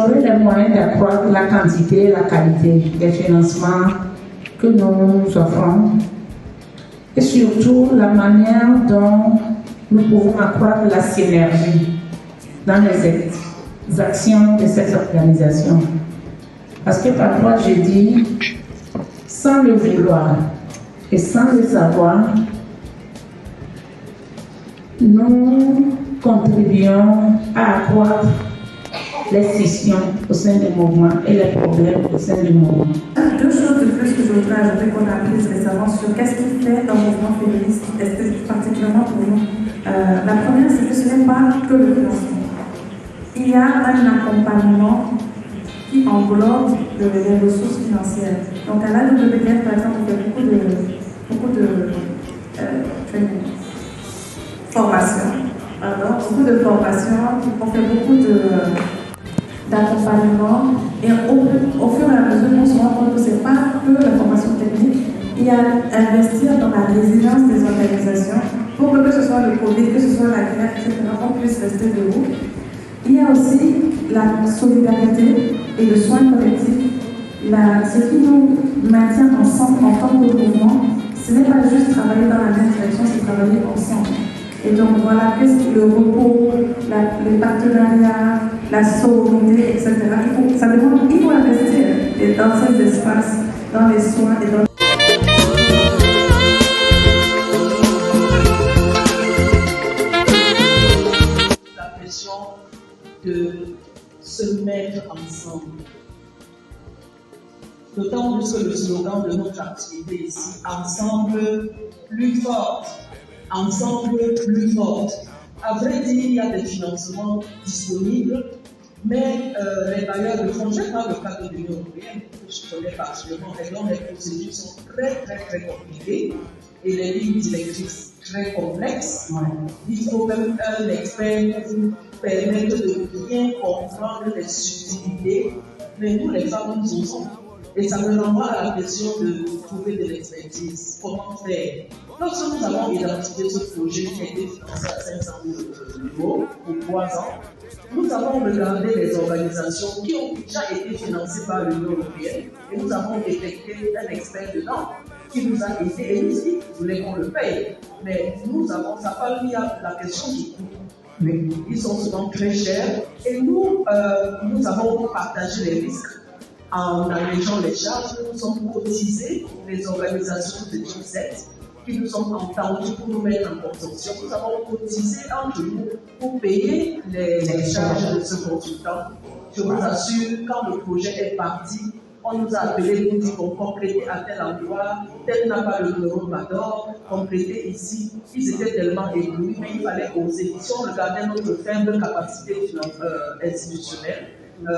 trouver les moyens d'accroître la quantité et la qualité des financements que nous offrons et surtout la manière dont nous pouvons accroître la synergie dans les actions de ces organisations. Parce que parfois je dis, sans le vouloir et sans le savoir, nous contribuons à accroître les scissions au sein du mouvement et les problèmes au sein du mouvement. Deux choses de plus que je voudrais ajouter qu'on a apprises récemment sur qu'est-ce qui fait un mouvement féministe, particulièrement pour nous. La première, c'est que ce n'est pas que le financement. Il y a un accompagnement qui englobe les ressources financières. Donc à l'AWPF, par exemple, on fait beaucoup de formation. Beaucoup de formation, on fait beaucoup d'accompagnement et au fur et à mesure, on se rend compte que ce n'est pas que la formation technique, il y a investir dans la résilience des organisations pour que ce soit le Covid, que ce soit la guerre, etc., on puisse rester debout. Il y a aussi la solidarité et le soin collectif. Ce qui nous maintient ensemble en tant que mouvement, ce n'est pas juste travailler dans la même direction, c'est travailler ensemble. Et donc voilà, le repos, les partenariats, la sororité, etc. Il faut investir dans ces espaces, dans les soins et dans... La pression de se mettre ensemble. D'autant plus que le slogan de notre activité ici, ensemble plus forte. Ensemble plus forte. À vrai dire, il y a des financements disponibles, mais les bailleurs de fonds, je parle le cas de l'Union européenne, que je connais particulièrement, et dont les procédures sont très compliquées et les lignes directrices très complexes. Il faut même un expert pour nous permettre de bien comprendre les subtilités, mais nous les femmes, nous en sommes. Et ça me renvoie à la question de trouver de l'expertise. Comment faire? Lorsque nous avons identifié ce projet qui a été financé à 500 000 € pour 3 ans, nous avons regardé les organisations qui ont déjà été financées par l'Union européenne et nous avons détecté un expert dedans qui nous a aidé et nous dit vous voulez qu'on le paye. Mais nous avons, ça pas mis à la question du coût. Mais ils sont souvent très chers et nous avons partagé les risques. En allégeant les charges, nous sommes cotisés, les organisations de G7 qui nous ont entendus pour nous mettre en consortium. Nous avons cotisé entre nous pour payer les charges de ce consultant. Je vous assure, quand le projet est parti, on nous a appelés pour dire qu'on complétait à tel endroit, tel n'a pas le numéro d'or, compléter ici. Ils étaient tellement éblouis, mais il fallait oser. Si on regardait notre faible capacité institutionnelle,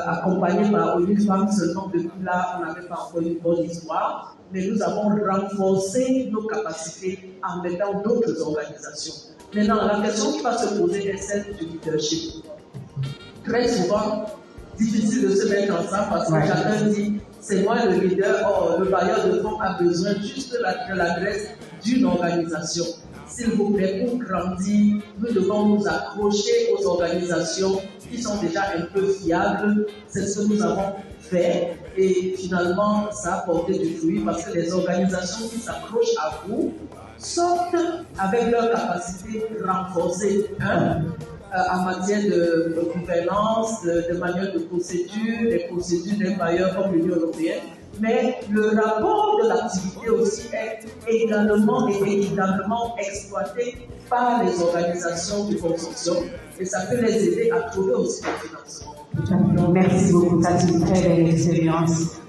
accompagné par une femme seulement, depuis là, on n'avait pas encore une bonne histoire, mais nous avons renforcé nos capacités en mettant d'autres organisations. Maintenant, la question qui va se poser est celle du leadership. Très souvent, difficile de se mettre ensemble parce que chacun dit c'est moi le leader, or le bailleur de fonds a besoin juste de l'adresse d'une organisation. S'il vous plaît, pour grandir, nous devons nous accrocher aux organisations qui sont déjà un peu fiables. C'est ce que nous avons fait et finalement, ça a porté du fruit parce que les organisations qui s'accrochent à vous sortent avec leur capacité renforcée en matière de gouvernance, de manière de procédure, des procédures des bailleurs comme l'Union européenne. Mais le rapport de l'activité aussi est également et évidemment exploité par les organisations du consortium et ça peut les aider à trouver aussi le financement. Merci beaucoup, ça c'est une très belle expérience.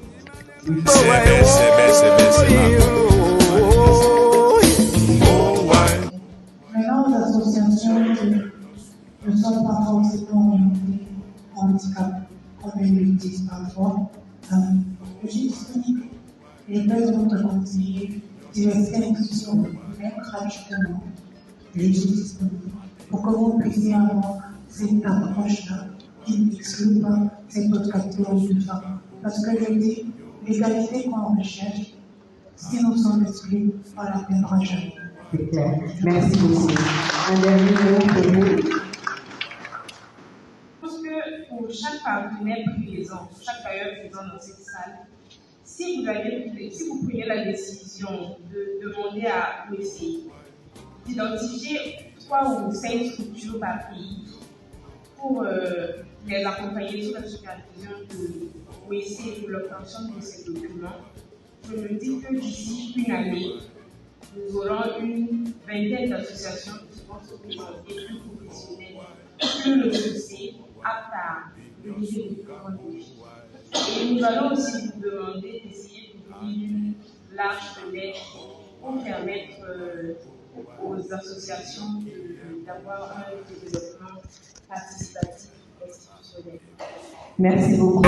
Maintenant, aux associations qui ne sont pas forcément orientées en handicap, comme elles le disent parfois, je suis disponible. Les besoins de conseiller, diverses institutions, même gratuitement, je suis disponible pour que vous puissiez avoir cette approche-là qui n'exclut pas cette autre catégorie de femmes. Parce que je dis, l'égalité qu'on recherche, si nous sommes exclus, on ne l'atteindra jamais. C'est clair. Merci beaucoup. Un dernier mot pour vous. Je pense que pour chaque femme, partenaires présents, chaque bailleur présent dans cette salle, si vous preniez la décision de demander à OEC d'identifier 3 ou 5 structures par pays pour les accompagner sur la supervision de OEC pour l'obtention de ces documents, je me dis que d'ici une année, nous aurons une vingtaine d'associations qui vont se présenter plus professionnelles, plus ressourcées, aptes à réaliser les grands défis. Et nous allons aussi vous demander d'essayer d'ouvrir une large fenêtre pour permettre aux associations d'avoir un développement participatif institutionnel. Merci beaucoup.